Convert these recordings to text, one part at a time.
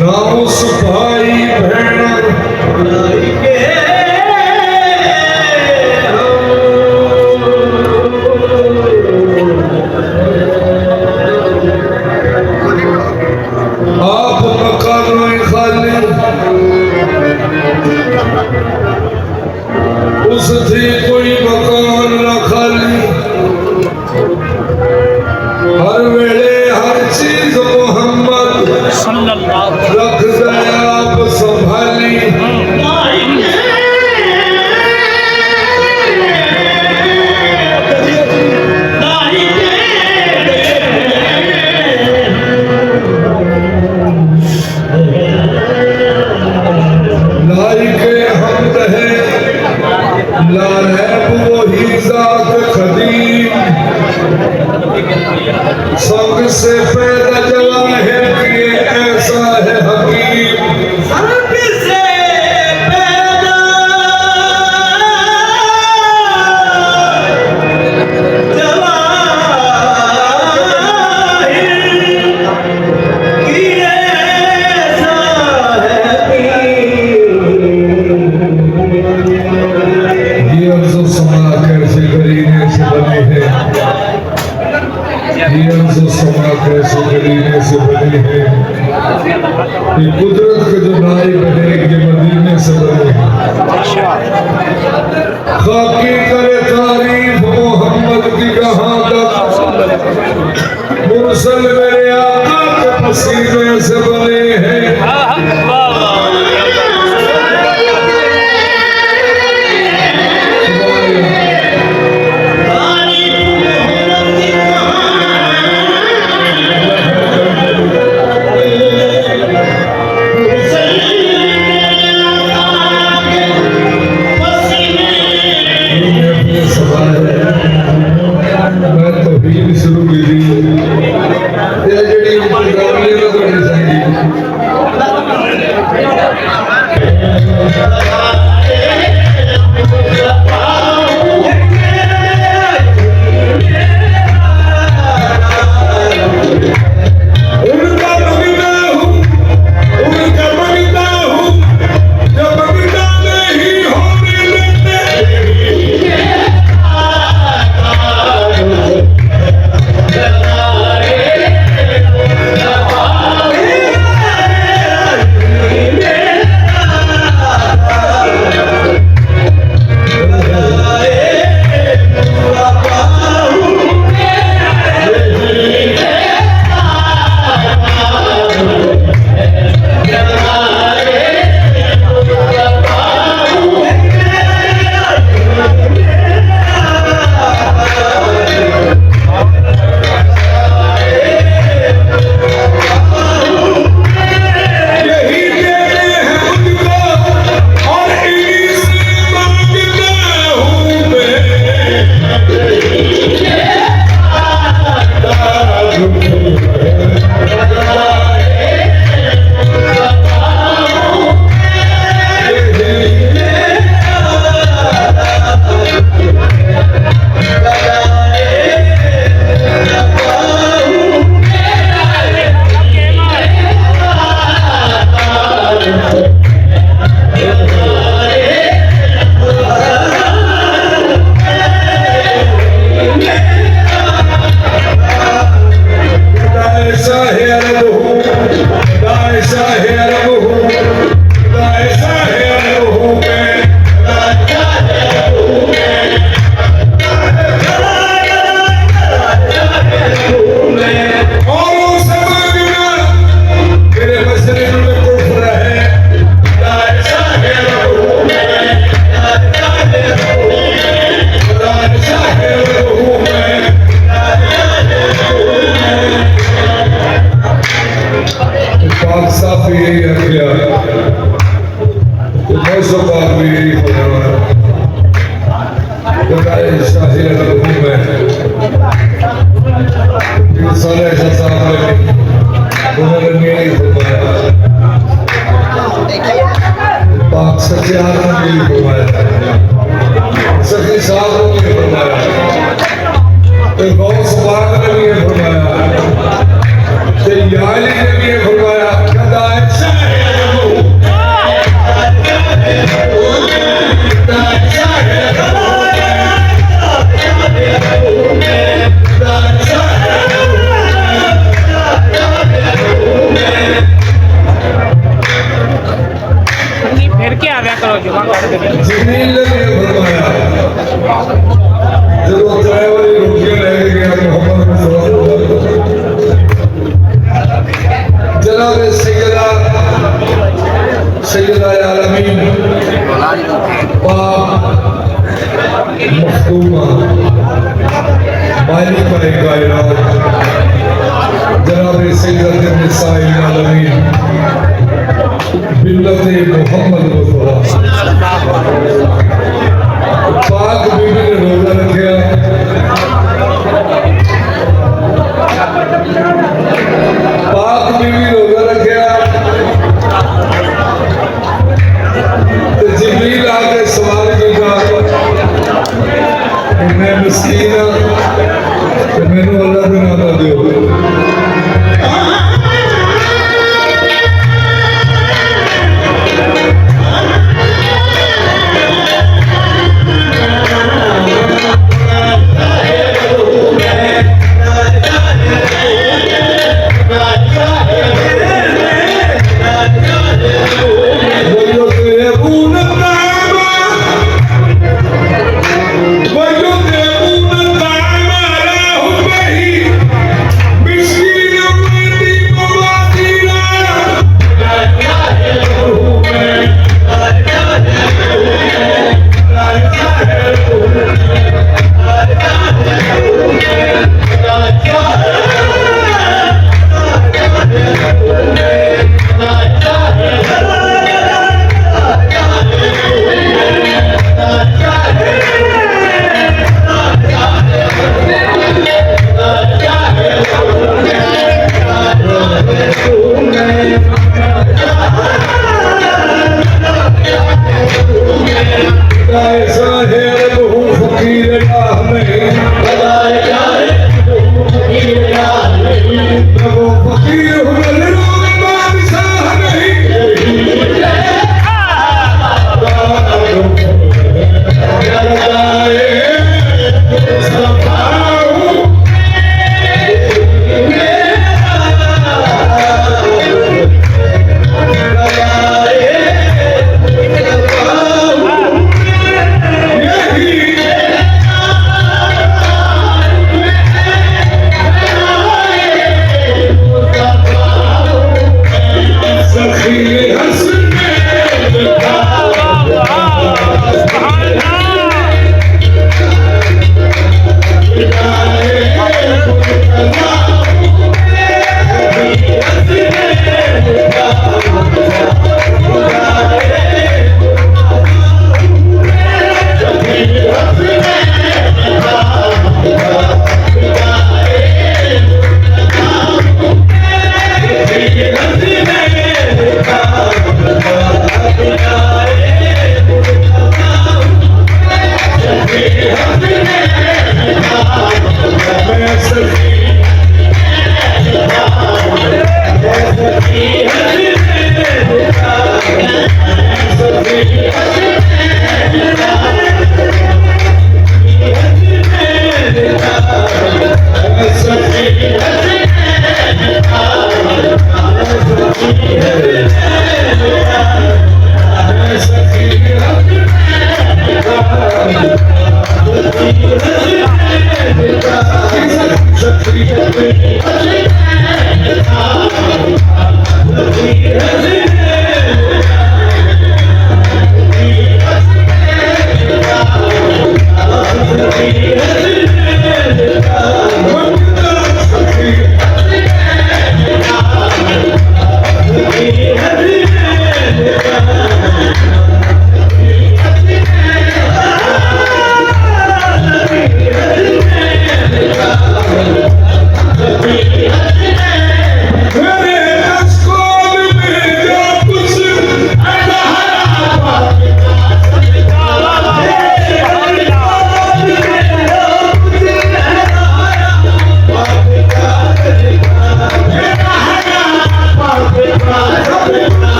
ना उस भाई बहन के आप मकान खाली उस थी कोई मकान न खाली हर वेले हर चीज मोहम्मद रख दे आप संभाली संग से पैदा चला है कि ऐसा है हकीम संग से पैदा चला है कि ऐसा है हकीम ये अफसोस समा कैसे करीने से बने हैं समा कैसे गरीने से बने हैं ये कुदरत के जो नाइब है ये मदीने से बने हैं खाकी करे तारीफ मोहम्मद की कहाँ तक मुरसल मेरे आका के पसीने से बने हैं शुरू की सच्चे आत्मा के लिए फरमाया, सच्चे साधुओं के लिए फरमाया, तो गौस पाक ने भी फरमाया, तो याली ने भी फरमाया, जिब्रील ने फरमाया जब वो ड्राइवर रोटियां लेके गया मोहम्मद जनाब सैयदा आलमीन मखदूमा मालिक कायनात जनाब सैयदा निसाए आलमीन मिल्लत मोहम्मद मुस्तफा पाक बीबी ने रोजा रखा पाक बीबी रोजा रखा तो जिब्रील आके सवाल किया मैं मस्कीन हाँ मैनू अल्लाह का नाम दो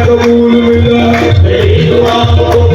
कबूल मिला